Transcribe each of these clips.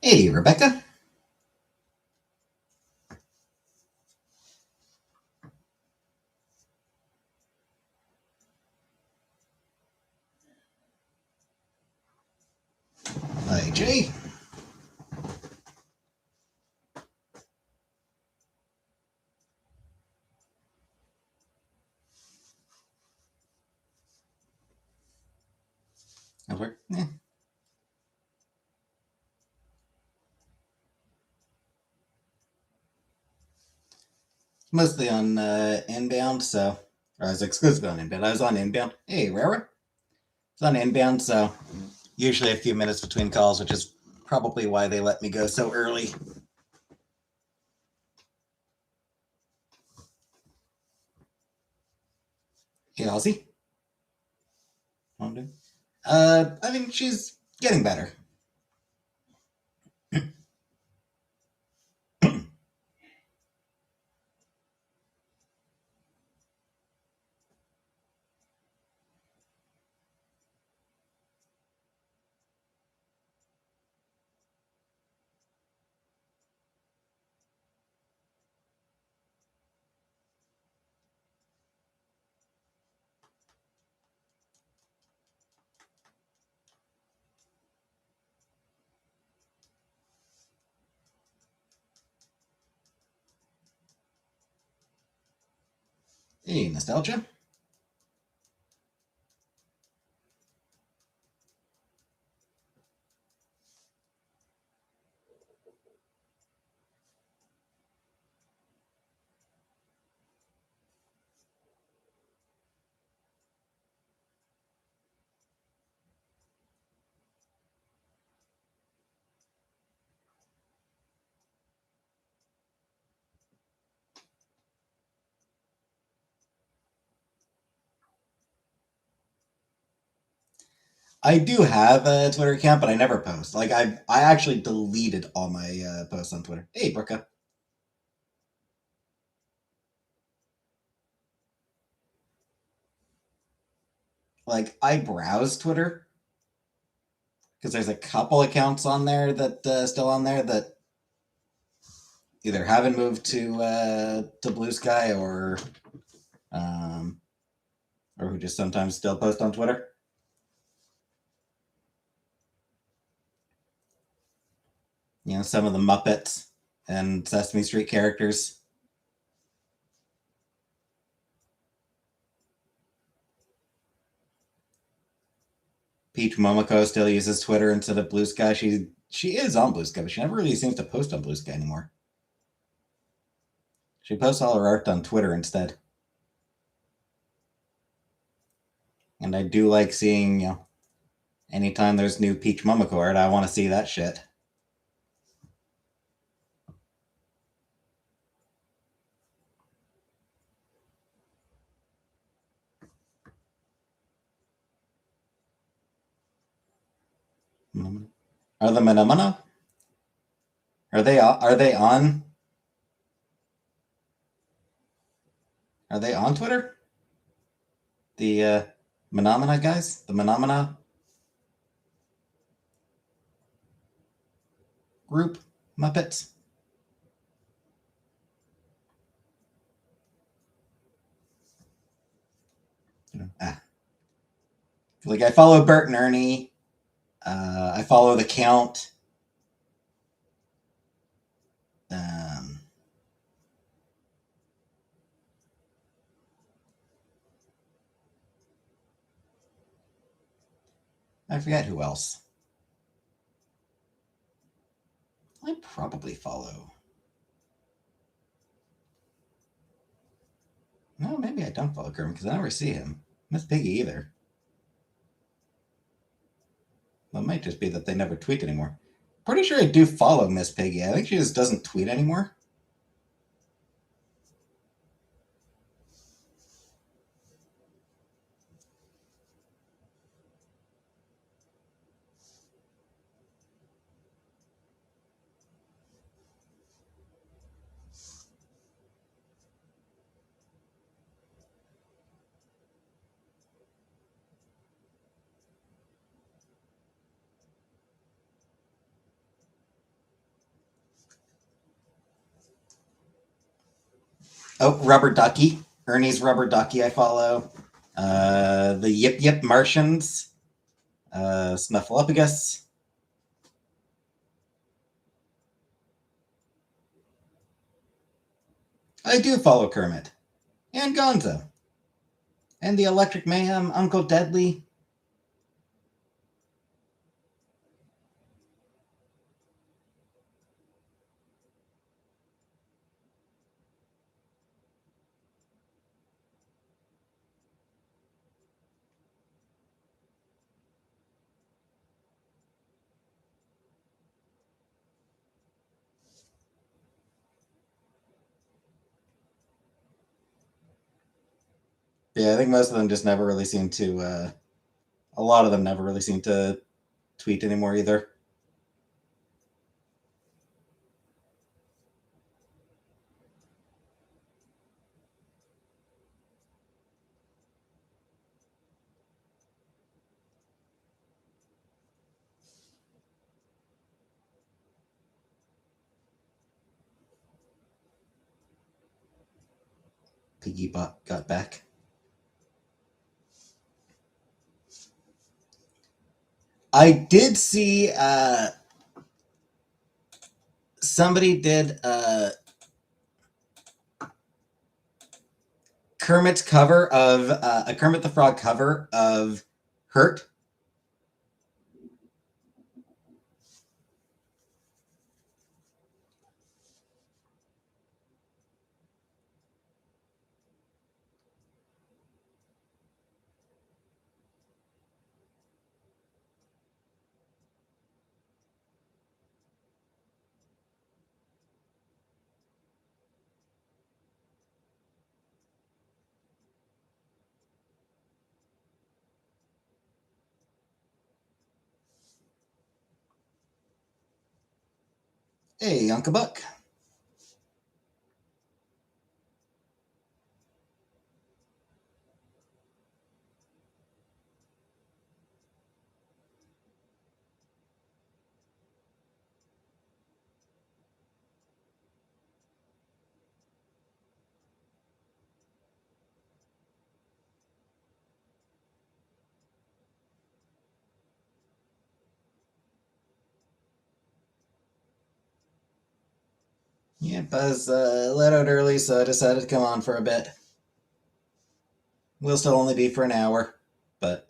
Hey, Rebecca. Hi, Jay. Over. Mostly on inbound, so. Or I was exclusively on inbound. I was on inbound. Hey, Rara. I was on inbound, so usually a few minutes between calls, which is probably why they let me go so early. Hey, Ozzy. I mean, she's getting better. Hey, Nostalgia. I do have a Twitter account, but I never post. Like I actually deleted all my posts on Twitter. Hey, Brooke. Like I browse Twitter because there's a couple accounts on there that still on there that either haven't moved to Blue Sky um, or who just sometimes still post on Twitter. You know, some of the Muppets and Sesame Street characters. Peach Momoko still uses Twitter instead of Blue Sky. She is on Blue Sky, but she never really seems to post on Blue Sky anymore. She posts all her art on Twitter instead. And I do like seeing, anytime there's new Peach Momoko art, I want to see that shit. Are the Menomona? Are they on? Are they on Twitter? The Menomina guys, the Menomina group Muppets. Ah, like I follow Bert and Ernie. I follow the Count. Um, I forget who else. I probably follow. No, maybe I don't follow Kermit because I never see him. Miss Piggy either. Well, it might just be that they never tweet anymore. Pretty sure I do follow Miss Piggy. I think she just doesn't tweet anymore. Oh, Rubber Ducky. Ernie's Rubber Ducky I follow. The Yip Yip Martians. Snuffleupagus. I do follow Kermit. And Gonzo. And the Electric Mayhem, Uncle Deadly. Yeah, I think most of them just never really seem to. A lot of them never really seem to tweet anymore either. Piggybot got back. I did see somebody did Kermit's cover of a Kermit the Frog cover of Hurt. Hey, Uncle Buck. Yeah, Buzz let out early, so I decided to come on for a bit. We'll still only be for an hour, but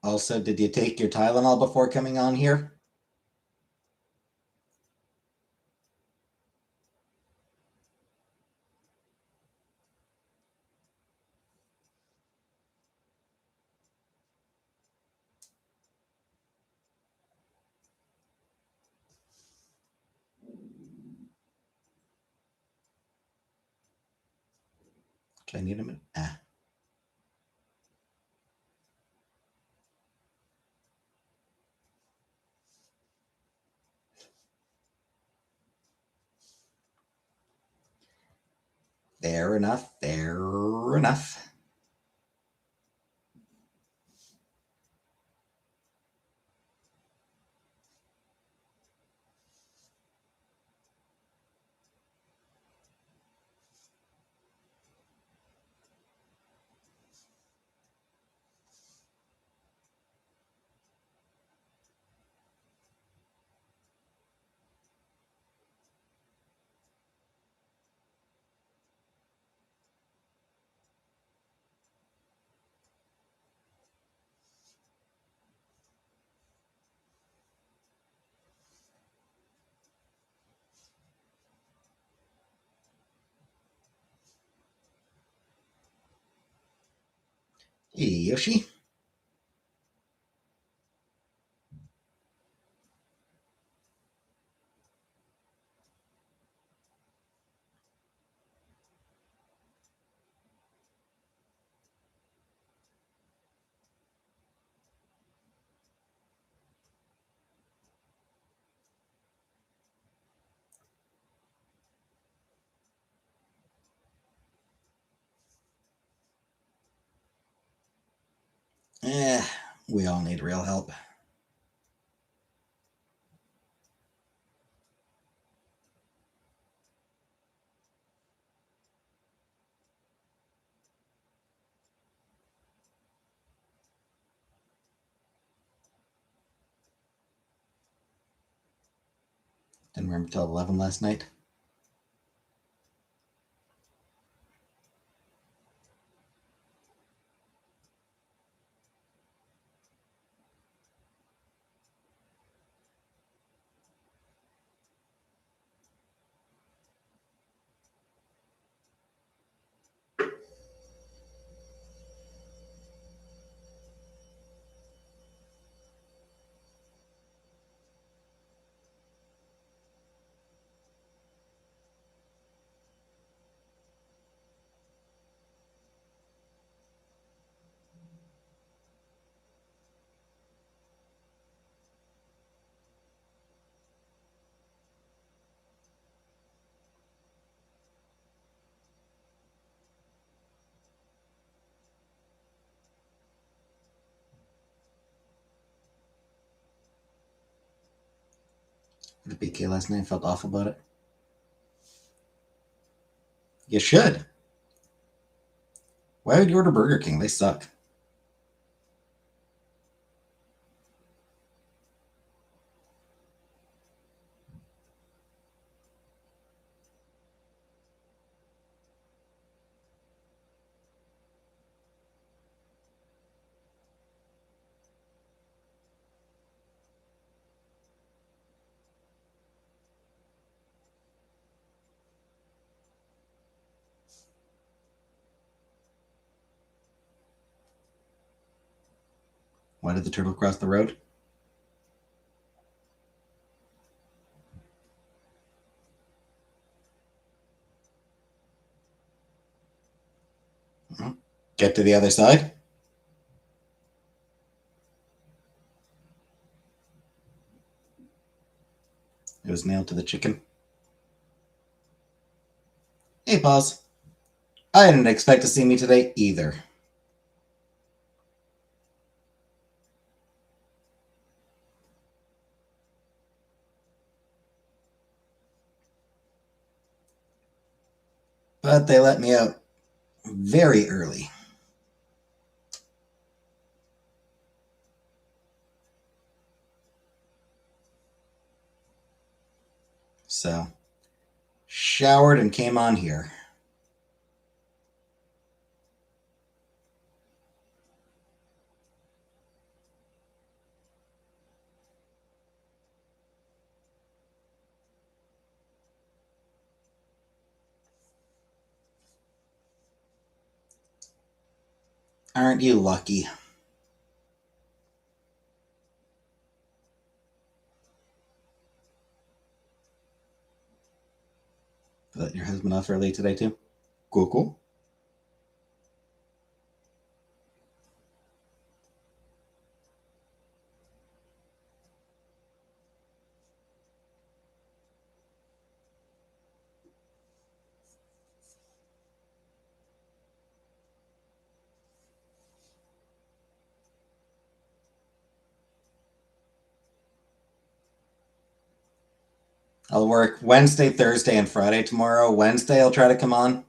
also, did you take your Tylenol before coming on here? Do I need a minute? Ah. Fair enough, fair enough. Hey, Yoshi. Eh, we all need real help. Didn't remember till 11 last night. The PK last night, felt awful about it. You should. Why would you order Burger King? They suck. Why did the turtle cross the road? Get to the other side. It was nailed to the chicken. Hey, Paws. I didn't expect to see me today either. But they let me out very early. So, showered and came on here. Aren't you lucky? Let your husband off early today, too? Cool, cool. I'll work Wednesday, Thursday, and Friday tomorrow. Wednesday, I'll try to come on.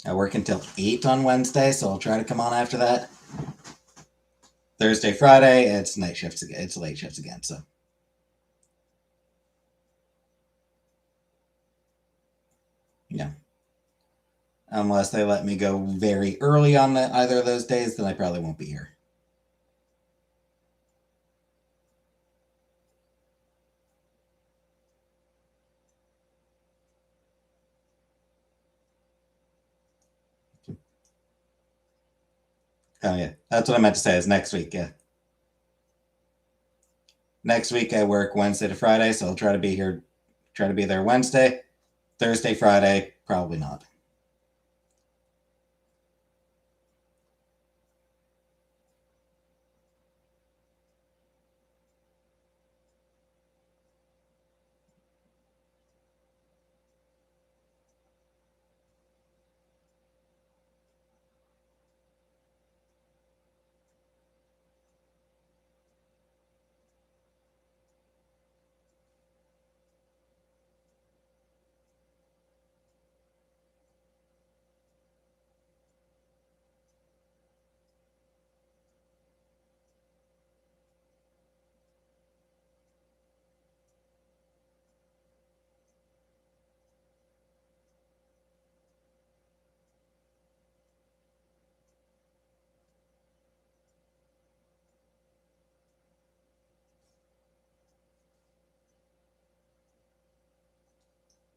I work until 8 on Wednesday, so I'll try to come on after that. Thursday, Friday, it's night shifts again. It's late shifts again, so. Yeah. Unless they let me go very early on either of those days, then I probably won't be here. Oh yeah, that's what I meant to say. Is next week. Yeah, next week I work Wednesday to Friday, so I'll try to be here. Try to be there Wednesday, Thursday, Friday. Probably not.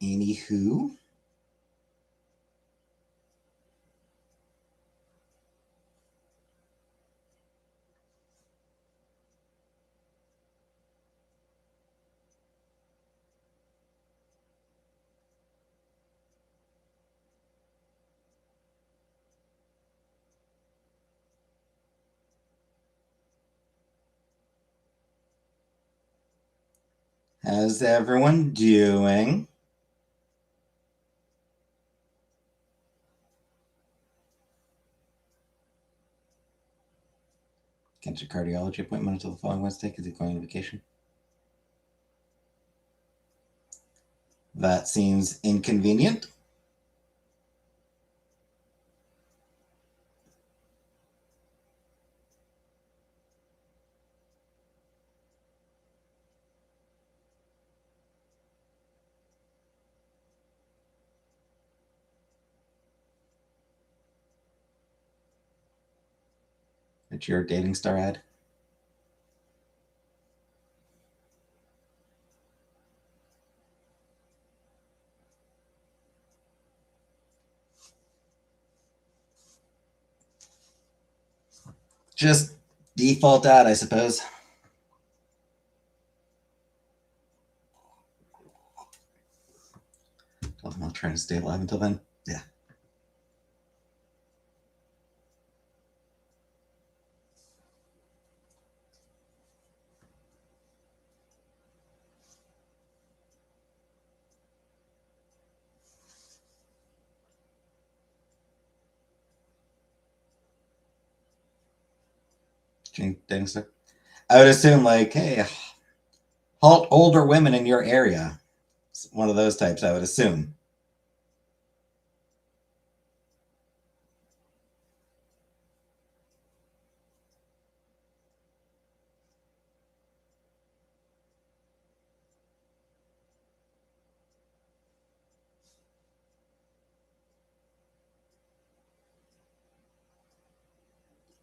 Anywho, how's everyone doing? Cancel cardiology appointment until the following Wednesday because he's going on vacation. That seems inconvenient. It's your dating star ad. Just default ad, I suppose. I'll try to stay alive until then. Yeah. Dating star. I would assume like, hey, halt older women in your area. It's one of those types, I would assume.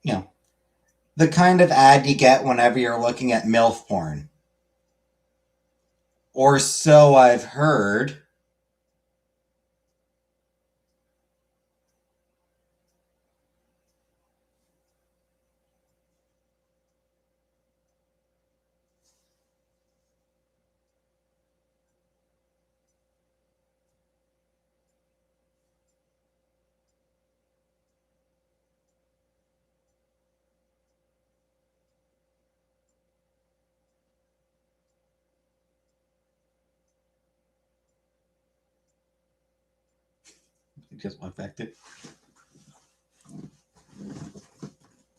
You know, the kind of ad you get whenever you're looking at MILF porn. Or so I've heard. Just walk back to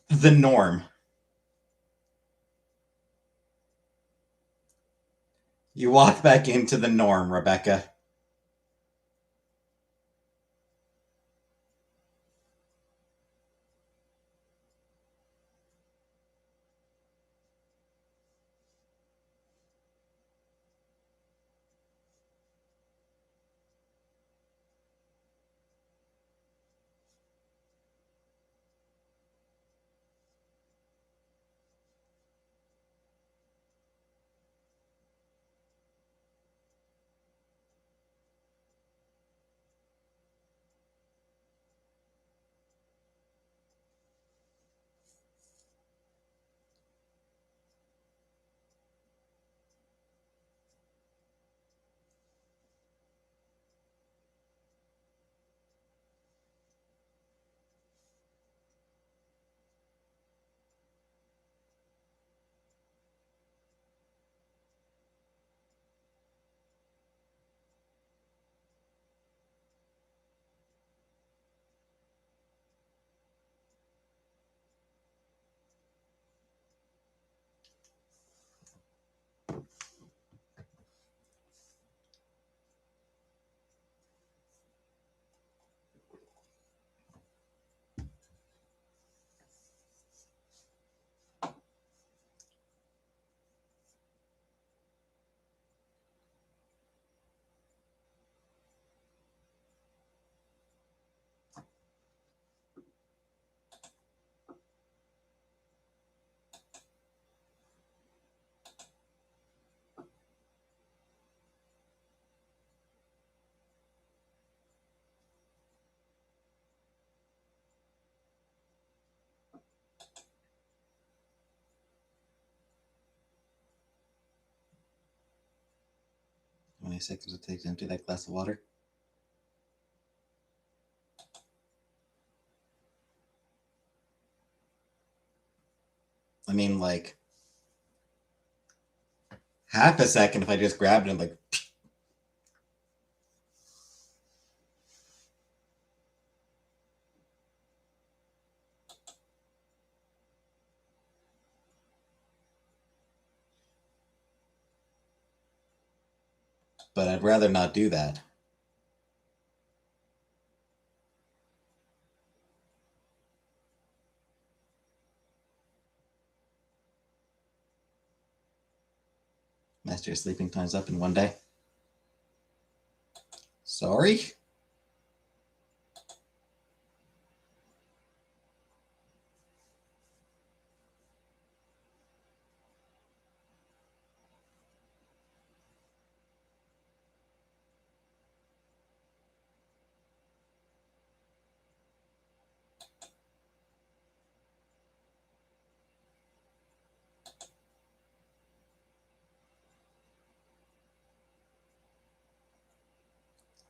the norm. You walk back into the norm, Rebecca. many seconds it takes to empty that glass of water? I mean, like, half a second if I just grabbed it and, like, but I'd rather not do that. Master, your sleeping time's up in one day. Sorry?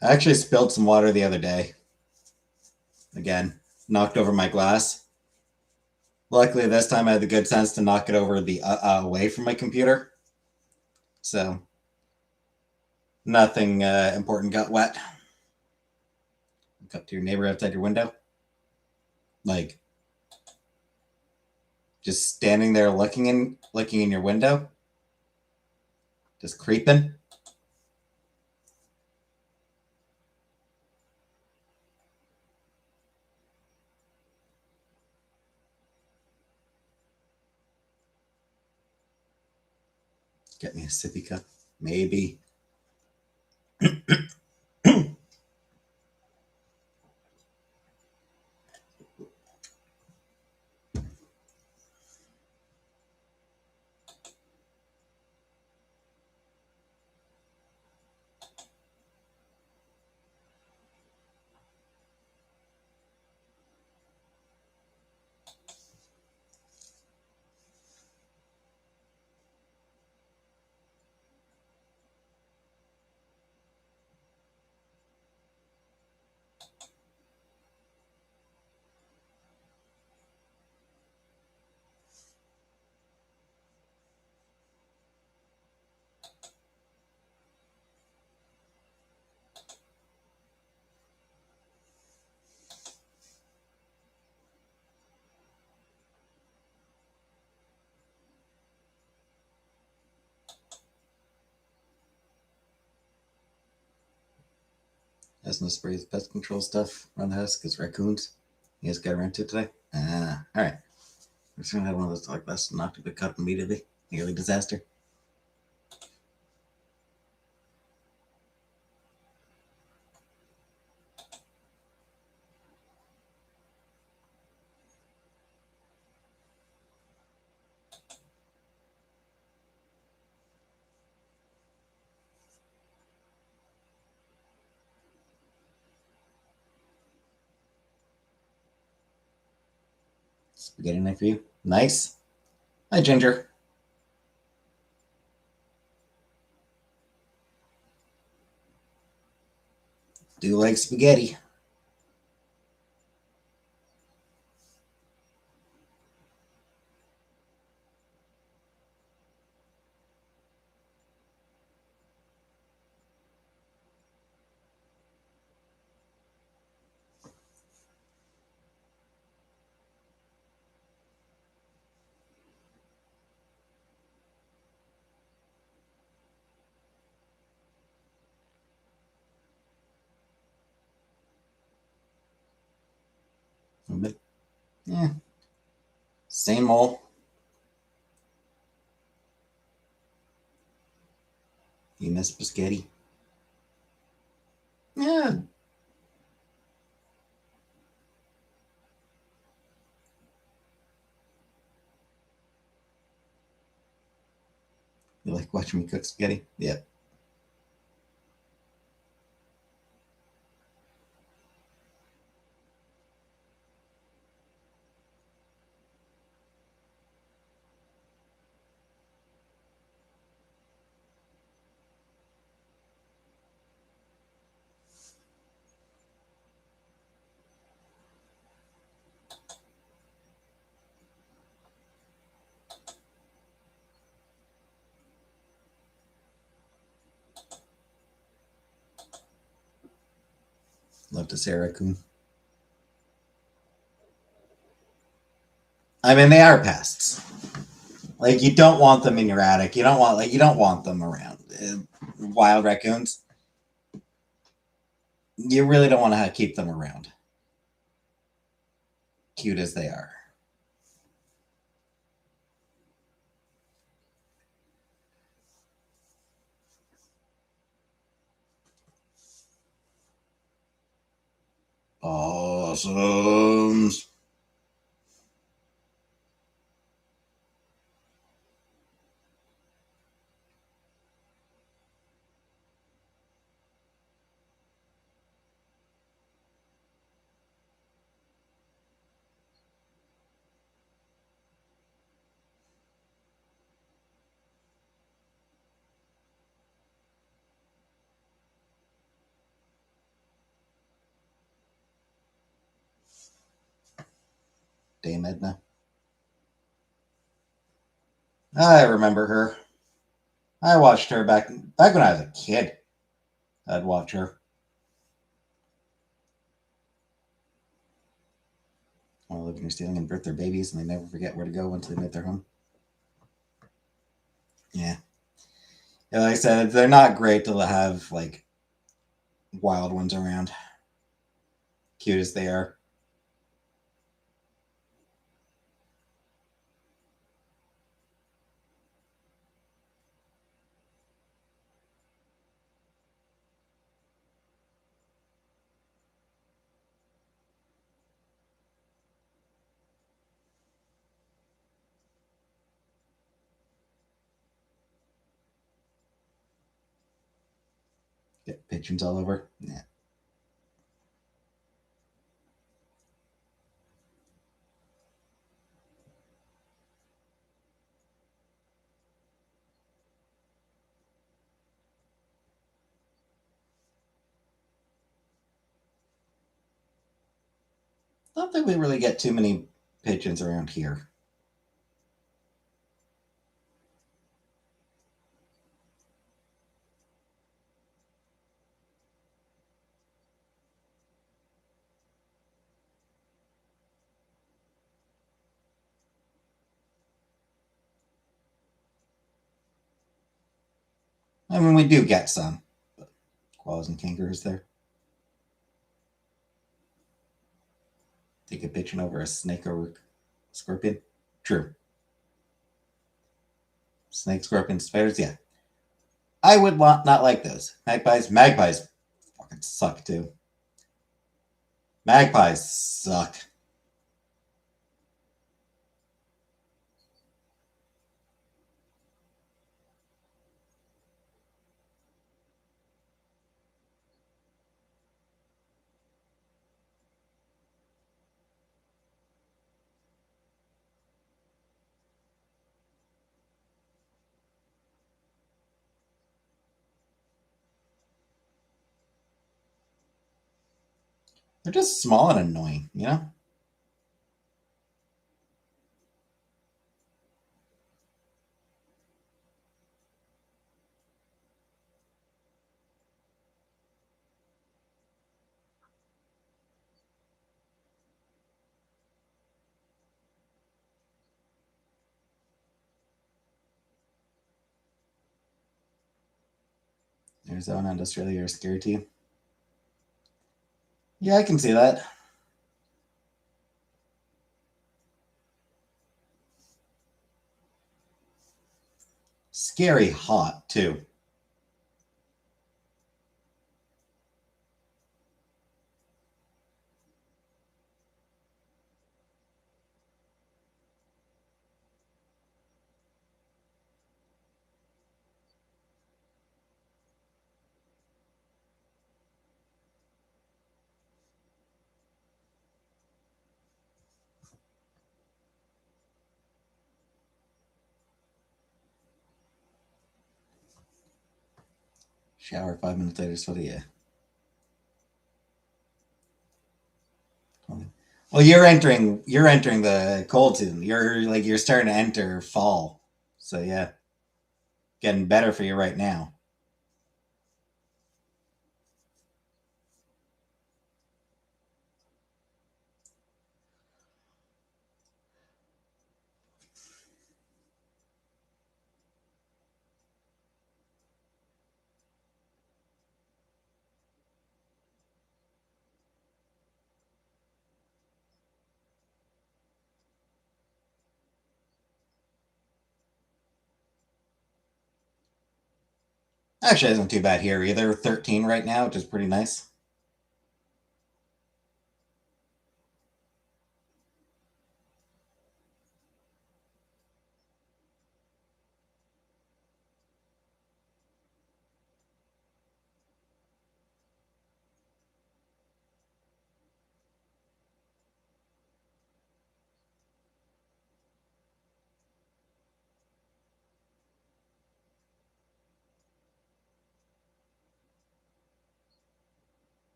I actually spilled some water the other day. Again, knocked over my glass. Luckily, this time I had the good sense to knock it over the away from my computer. So nothing important got wet. Look up to your neighbor outside your window. Like, just standing there looking in your window. Just creeping. Get me a sippy cup. Maybe. Has no sprays pest control stuff around the house because raccoons. You guys got around to it today? Ah, all right. I just had one of those like this, knocked a big cut immediately. Nearly disaster. Spaghetti night for you. Nice. Hi, Ginger. Do like spaghetti. But yeah, same old. You miss spaghetti? Yeah. You like watching me cook spaghetti? Yeah. Love to see a raccoon. I mean, they are pests. Like, you don't want them in your attic. You don't want them around. Wild raccoons. You really don't want to keep them around. Cute as they are. Awesome. Dame Edna. I remember her. I watched her back when I was a kid. I'd watch her. While living or stealing and birth their babies, and they never forget where to go once they make their home. Yeah. Yeah, like I said, they're not great to have like wild ones around. Cute as they are. Get pigeons all over. Yeah. I don't think we really get too many pigeons around here. I mean, we do get some. But koalas and kangaroos there. Take a pigeon over a snake or scorpion. True. Snake, scorpions, spiders, yeah. I would not like those. Magpies fucking suck too. Magpies suck. They're just small and annoying, you know? Arizona and Australia are scary to you. Yeah, I can see that. Scary hot too. Shower 5 minutes later, so yeah. Well, you're entering the cold season. You're starting to enter fall. So yeah, getting better for you right now. Actually, isn't too bad here either. 13 right now, which is pretty nice.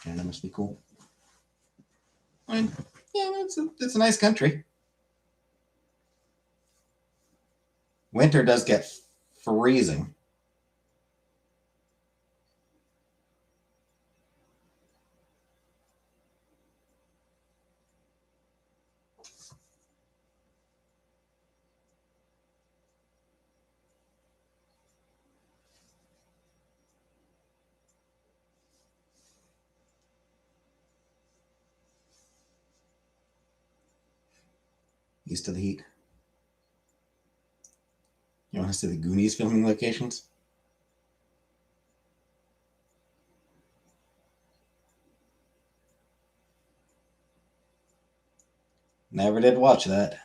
Canada must be cool. I mean, yeah, it's a nice country. Winter does get freezing. Used to the heat. You want to see the Goonies filming locations? Never did watch that.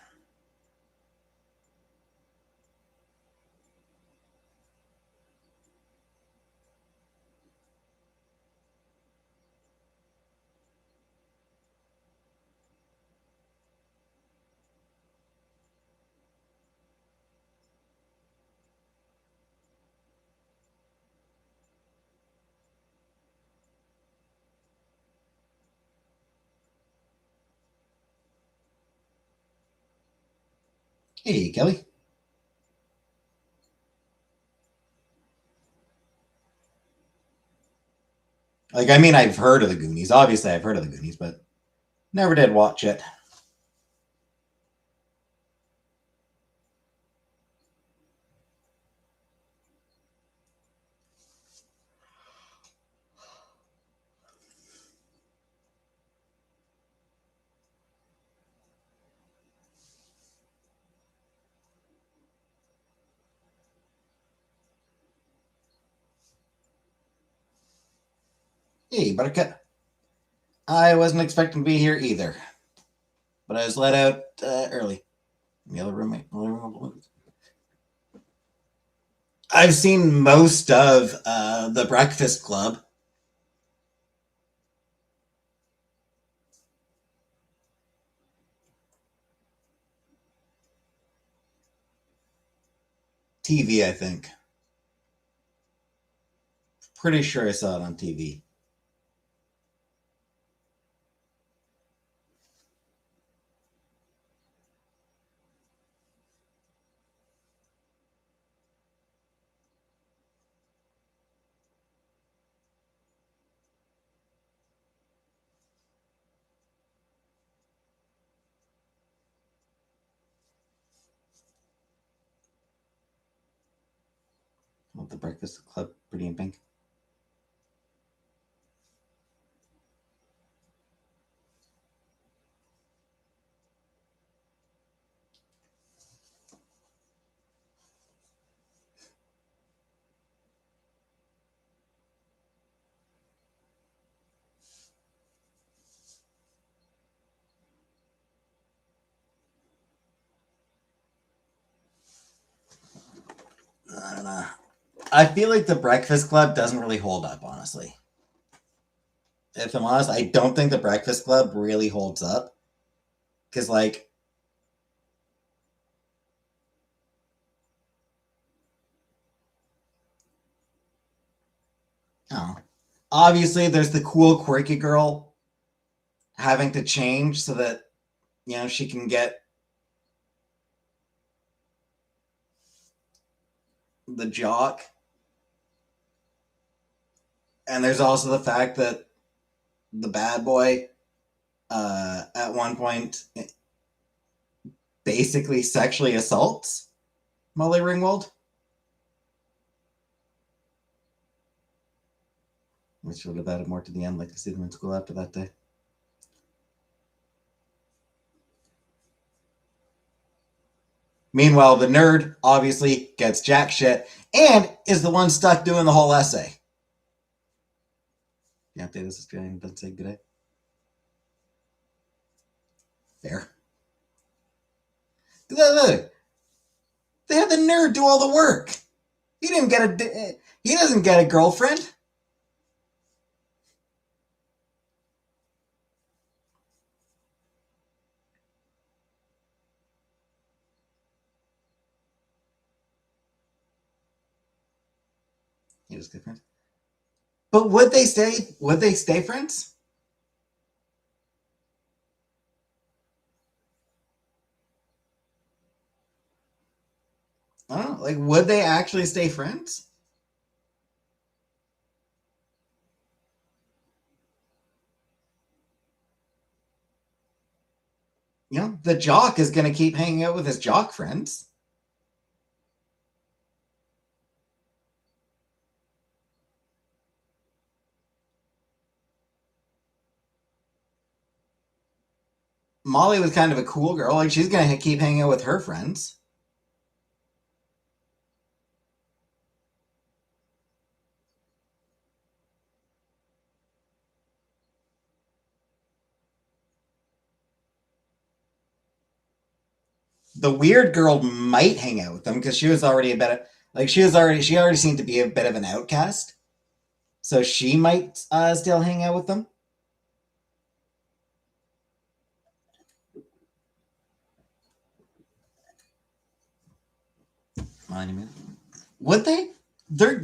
Hey, Kelly. Like, I mean, I've heard of the Goonies. Obviously, I've heard of the Goonies, but never did watch it. Hey, Buttercup. I wasn't expecting to be here either, but I was let out early. The other roommate. I've seen most of The Breakfast Club. TV, I think. Pretty sure I saw it on TV. Well, The Breakfast Club, Pretty in Pink. I don't know. I feel like The Breakfast Club doesn't really hold up, honestly. If I'm honest, I don't think The Breakfast Club really holds up. Because, like, oh, obviously there's the cool, quirky girl having to change so that, she can get the jock. And there's also the fact that the bad boy, at one point, basically sexually assaults Molly Ringwald. Which would have added more to the end, like to see them in school after that day. Meanwhile, the nerd obviously gets jack shit and is the one stuck doing the whole essay. Yeah, this is going to say good day. Fair. They had the nerd do all the work. He didn't get a. He doesn't get a girlfriend. He was good friends. But would they stay? Would they stay friends? I don't know. Like, would they actually stay friends? You know, the jock is going to keep hanging out with his jock friends. Molly was kind of a cool girl. Like, she's going to keep hanging out with her friends. The weird girl might hang out with them because she was already a bit of, like she already seemed to be a bit of an outcast. So she might still hang out with them. Would they? They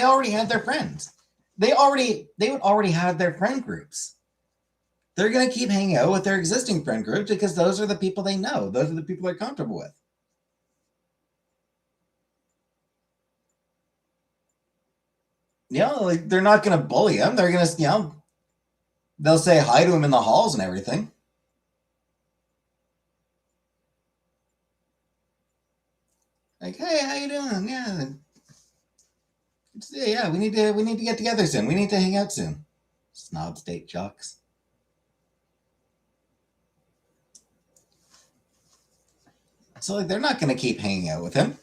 already had their friends. They would already have their friend groups. They're gonna keep hanging out with their existing friend groups because those are the people they know. Those are the people they're comfortable with. You know, like they're not gonna bully him. They're gonna, they'll say hi to him in the halls and everything. Like, hey, how you doing? Yeah, we need to get together soon. We need to hang out soon. Snob state jocks. So like they're not gonna keep hanging out with him.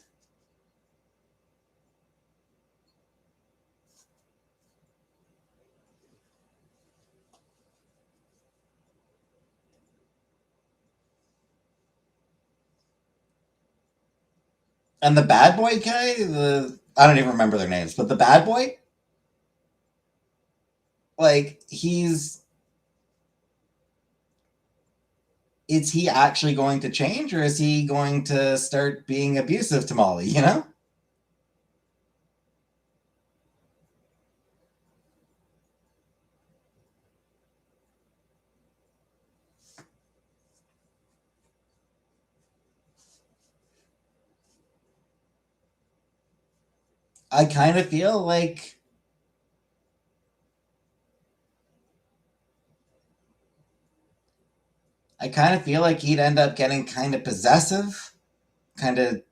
And the bad boy guy, I don't even remember their names, but the bad boy, like is he actually going to change or is he going to start being abusive to Molly, you know? I kind of feel like he'd end up getting kind of possessive, kind of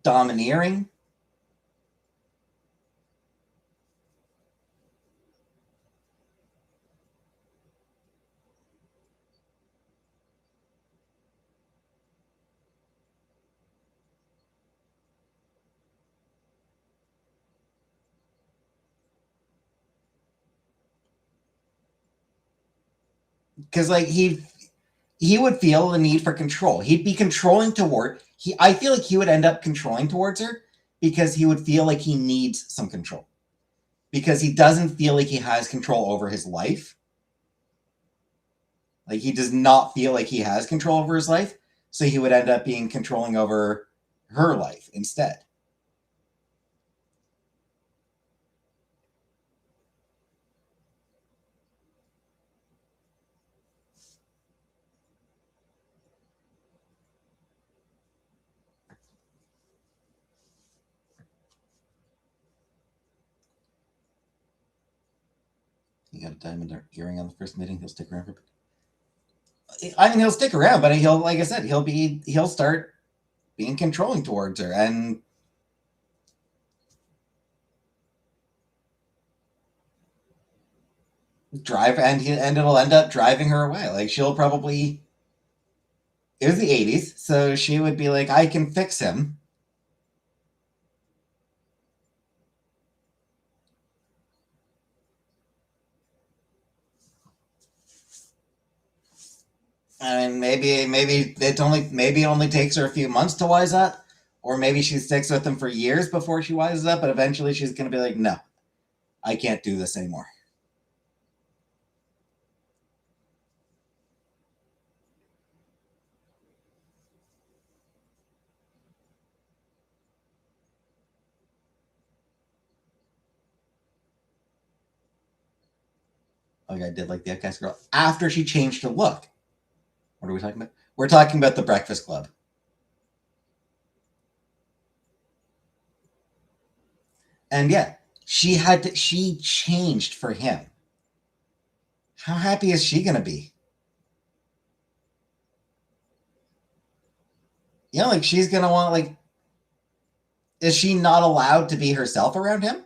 domineering. Because like he would feel the need for control. He'd be controlling toward he I feel like he would end up controlling towards her because he would feel like he needs some control. Because he doesn't feel like he has control over his life. Like he does not feel like he has control over his life, so he would end up being controlling over her life instead. He got a diamond earring on the first meeting. He'll stick around for. I mean, he'll stick around, but he'll, like I said, he'll start being controlling towards her and drive, and it'll end up driving her away. Like she'll probably It was the 80s, so she would be like, I can fix him. I mean, maybe it only takes her a few months to wise up, or maybe she sticks with him for years before she wises up. But eventually, she's going to be like, "No, I can't do this anymore." Like I did, like the Outcast girl after she changed her look. What are we talking about? We're talking about the Breakfast Club. And yeah, she changed for him. How happy is she going to be? You know, like she's going to want, like, is she not allowed to be herself around him?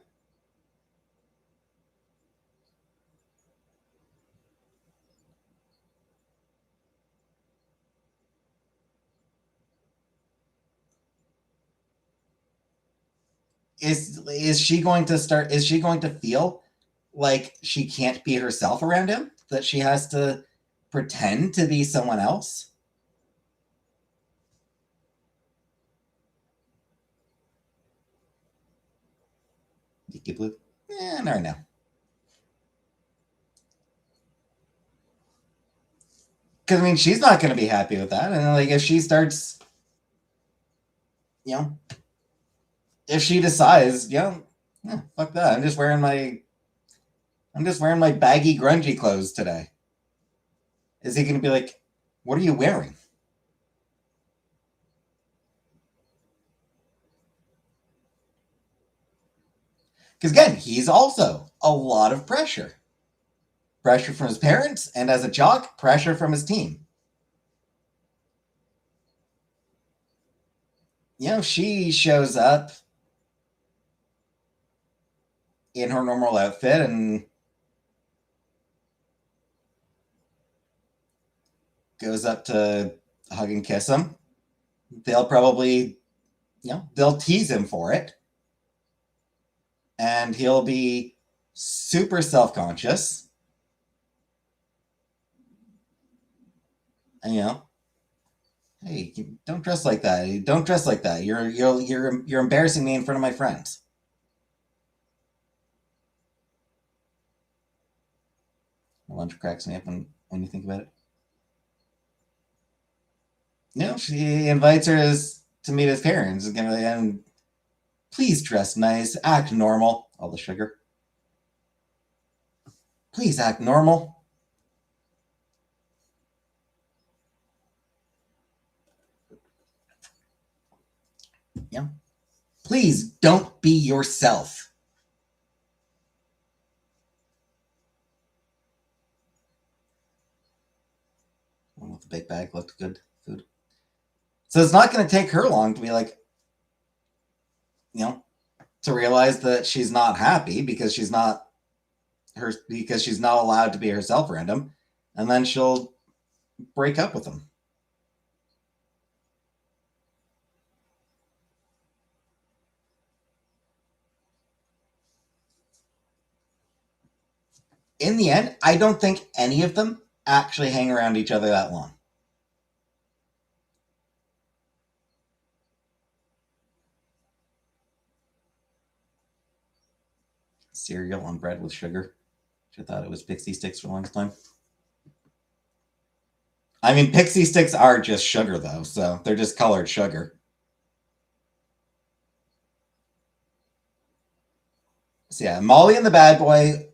Is she going to start? Is she going to feel like she can't be herself around him? That she has to pretend to be someone else? Geeky Blue? Never know. Because I mean, she's not going to be happy with that, and like if she starts, you know, if she decides, fuck that, I'm just wearing my baggy, grungy clothes today. Is he going to be like, what are you wearing? Because again, he's also a lot of pressure. Pressure from his parents, and as a jock, pressure from his team. She shows up in her normal outfit and goes up to hug and kiss him. They'll probably, they'll tease him for it. And he'll be super self conscious. And, hey, don't dress like that. Don't dress like that. You're embarrassing me in front of my friends. My lunch cracks me up when you think about it. She invites her to meet his parents and please dress nice, act normal. All the sugar. Please act normal. Yeah. Please don't be yourself. One with the big bag looked good. Food. So it's not going to take her long to be like, to realize that she's not happy because she's not allowed to be herself around him, and then she'll break up with him. In the end, I don't think any of them actually hang around each other that long. Cereal on bread with sugar. I thought it was pixie sticks for a long time. I mean, pixie sticks are just sugar, though, so they're just colored sugar. So yeah, Molly and the Bad Boy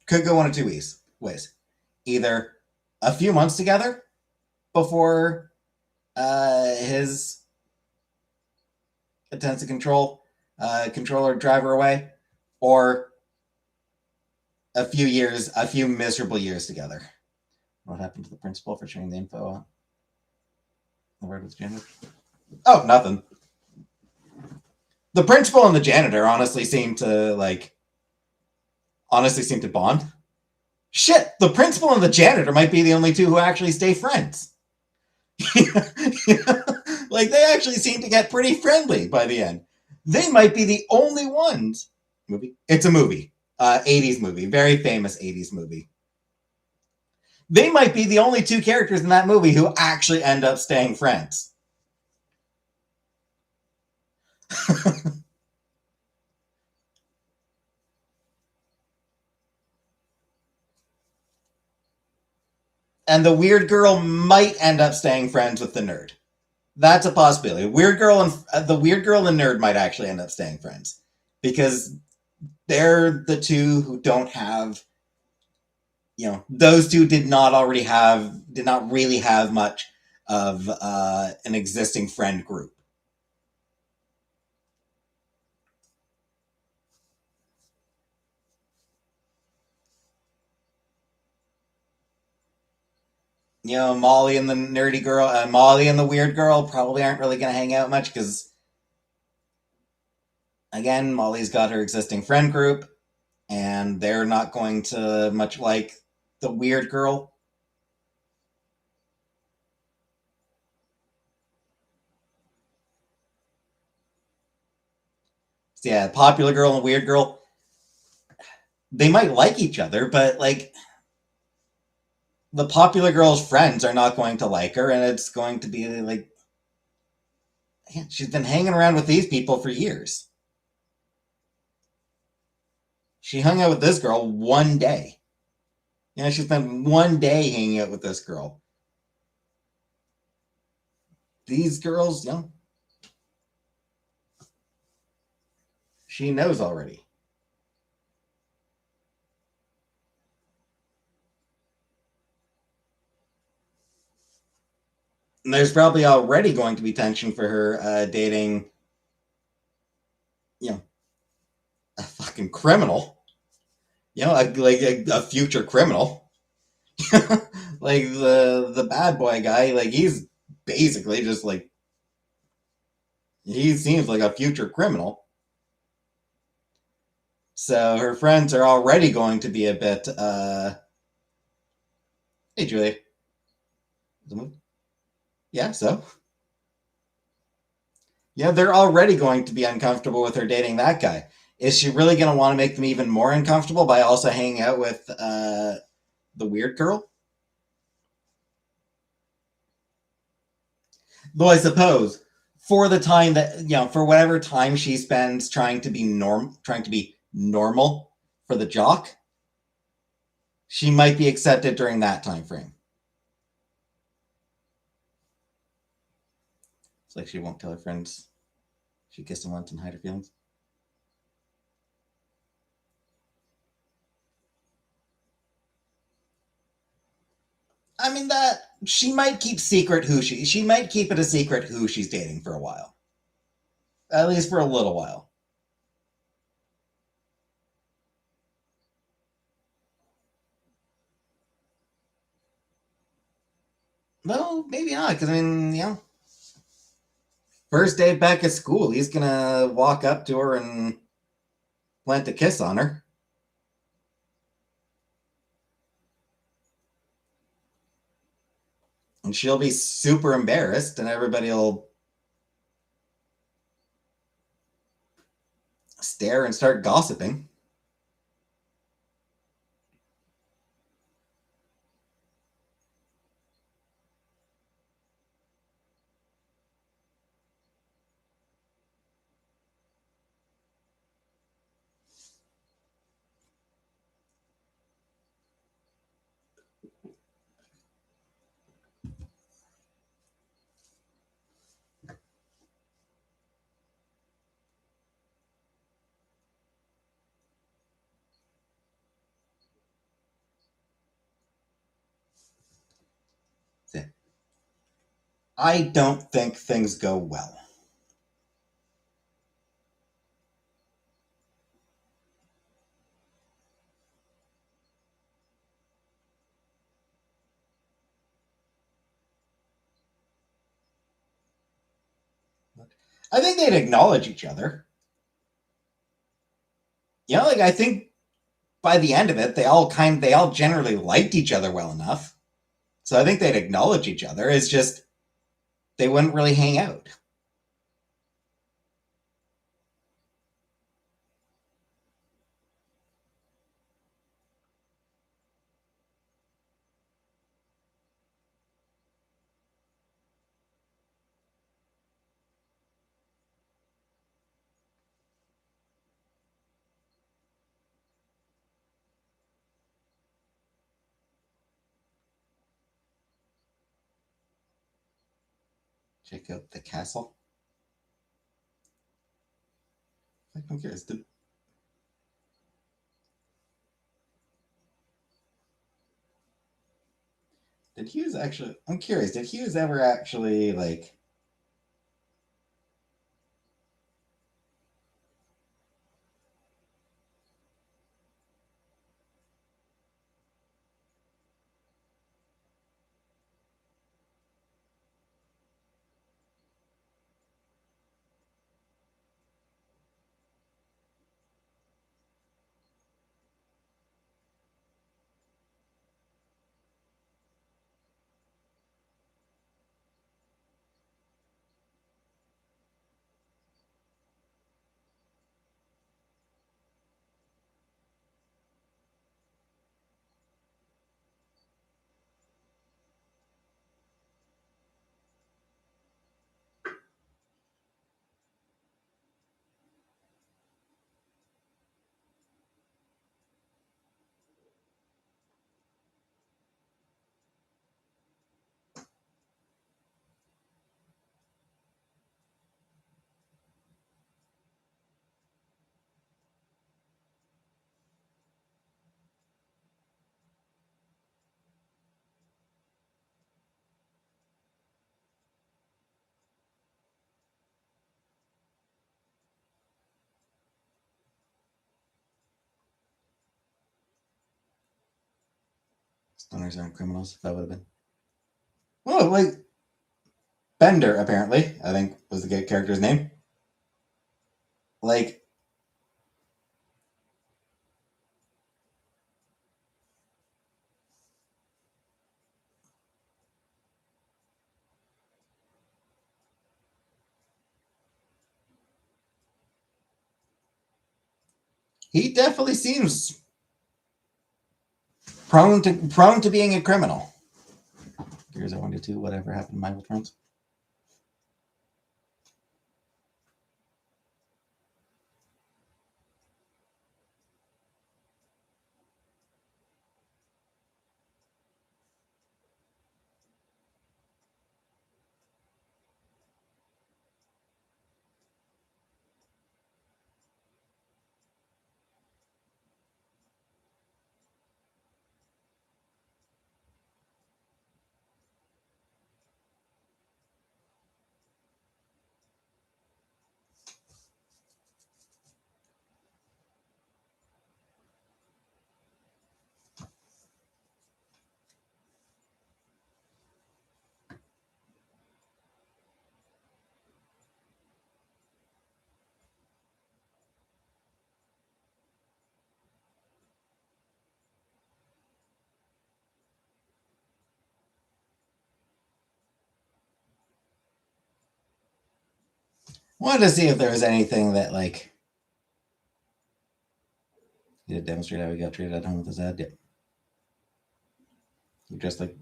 could go one of two ways. Either a few months together before his attempts to control or drive her away, or a few miserable years together. What happened to the principal for sharing the info on the word with janitor? Oh, nothing. The principal and the janitor honestly seem to bond. Shit, the principal and the janitor might be the only two who actually stay friends. Like, they actually seem to get pretty friendly by the end. They might be the only ones. Movie? It's a movie. 80s movie. Very famous 80s movie. They might be the only two characters in that movie who actually end up staying friends. And the weird girl might end up staying friends with the nerd. That's a possibility. Weird girl and the weird girl and the nerd might actually end up staying friends because they're the two who don't have, those two did not really have much of an existing friend group. Molly and the nerdy girl, Molly and the weird girl probably aren't really going to hang out much because, again, Molly's got her existing friend group, and they're not going to much like the weird girl. So yeah, popular girl and weird girl, they might like each other, but like the popular girl's friends are not going to like her, and it's going to be like, yeah, she's been hanging around with these people for years. She hung out with this girl one day. She spent one day hanging out with this girl. These girls, she knows already. And there's probably already going to be tension for her dating, a fucking criminal. A future criminal. Like the bad boy guy, like he's basically just like he seems like a future criminal. So her friends are already going to be a bit hey Julie. Yeah, so yeah, they're already going to be uncomfortable with her dating that guy. Is she really going to want to make them even more uncomfortable by also hanging out with the weird girl? Though I suppose for the time that for whatever time she spends trying to be normal for the jock, she might be accepted during that time frame. It's like she won't tell her friends she kissed him once and hide her feelings. I mean that she might keep secret who she might keep it a secret who she's dating for a while. At least for a little while. No, maybe not, because I mean, first day back at school, he's gonna walk up to her and plant a kiss on her. And she'll be super embarrassed, and everybody will stare and start gossiping. I don't think things go well. I think they'd acknowledge each other. Like I think by the end of it, they all generally liked each other well enough. So I think they'd acknowledge each other. It's just they wouldn't really hang out. Check out the castle. I'm curious. Did Hughes actually? I'm curious. Did Hughes ever actually like? Stoners aren't criminals. That would have been. Oh, like Bender, apparently, I think was the character's name. Like, he definitely seems prone to being a criminal. Here's I wanted to whatever happened to Michael Trans. Wanted to see if there was anything that like he did demonstrate how he got treated at home with his dad. Yep. He dressed like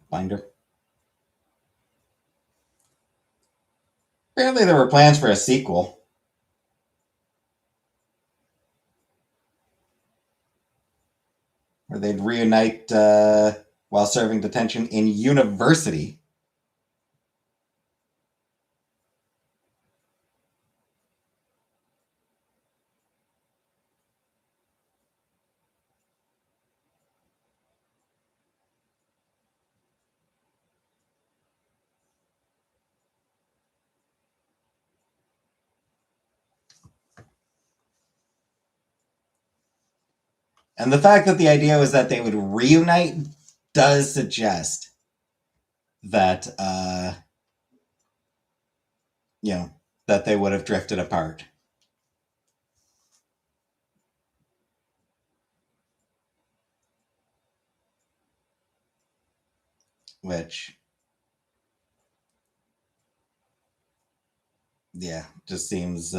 Binder. Apparently, there were plans for a sequel where they'd reunite while serving detention in university. And the fact that the idea was that they would reunite does suggest that you know that they would have drifted apart. which, yeah, just seems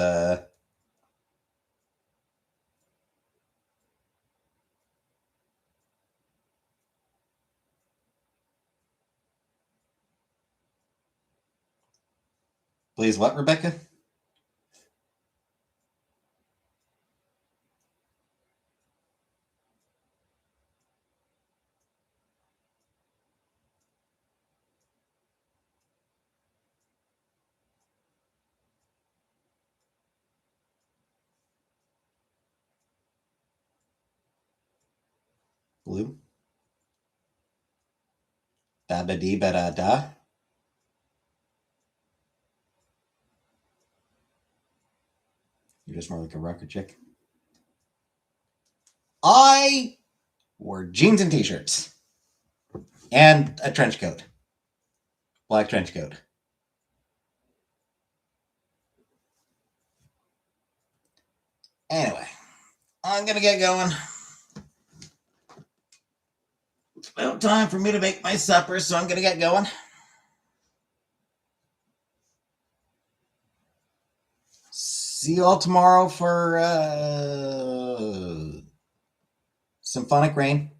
please what, Rebecca? Blue? Da ba dee ba da da. You're just more like a rocker chick. I wore jeans and t-shirts. And a trench coat. Black trench coat. Anyway, I'm gonna get going. It's about time for me to make my supper, so I'm gonna get going. See you all tomorrow for Symphonic Rain.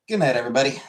Good night, everybody.